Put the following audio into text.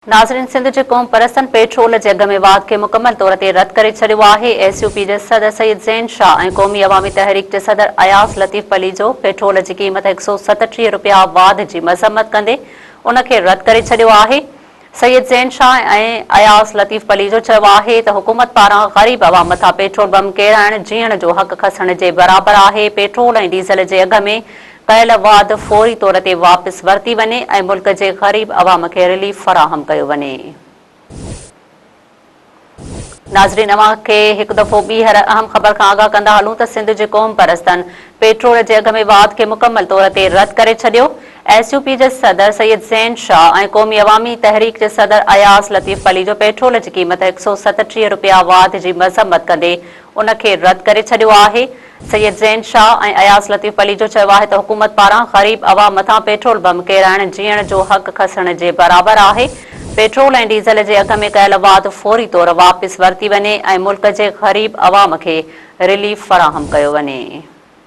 नाज़रीन, सिंध जे क़ौम परस्तनि पेट्रोल जे अघ में वाध खे मुकमल तौर ते रद्द करे छॾियो आहे। एसयूपी जे सदर सईद ज़ैन शाह ऐं क़ौमी अवामी तहरीक जे सदर अयास लतीफ़ पलीजो पेट्रोल जी क़ीमत 137 रुपया वाध जी मज़म्मत कंदे उन खे रद्द करे छॾियो आहे। सईद ज़ैन शाह ऐं अयास लतीफ़ पलीजो चयो आहे त हुकूमत पारां ग़रीब अवाम मथां पेट्रोल बम केराइण जीअण जो हक़ खसण जे बराबरि आहे। पेट्रोल ऐं डीज़ल जे अघ में कयल वाध फौरी तौर ते वापसि वरिती वञे ऐं मुल्क जे ग़रीब अवाम खे रिलीफ फ़राहम कयो वञे। नाज़रीन, अवां खे हिकु दफ़ो ॿीहर अहम ख़बर खां आगाह कंदा हलूं त सिंध जे क़ौम परस्तनि पेट्रोल जे अघ में वाध खे मुकमल तौर ते रद्द करे छॾियो। एसयूपी जे सदर सईद ज़ैन शाह ऐं क़ौमी अवामी तहरीक जे सदर अयास लतीफ़ पलीजो पेट्रोल जी क़ीमत 137 रुपया वाध जी मज़म्मत कंदे उन खे रद्द करे छॾियो आहे। सईद ज़ैन शाह ऐं अयास लतीफ़ पलीजो चयो आहे त हुकूमत पारां ग़रीब अवाम मथां पेट्रोल बम केराइण जीअण जो हक़ खसण जे बराबरि आहे। पेट्रोल ऐं डीज़ल जे अघ में कयल वाध फौरी तौर वापसि वरिती वञे ऐं मुल्क जे ग़रीब अवाम खे रिलीफ फ़राहम कयो वञे।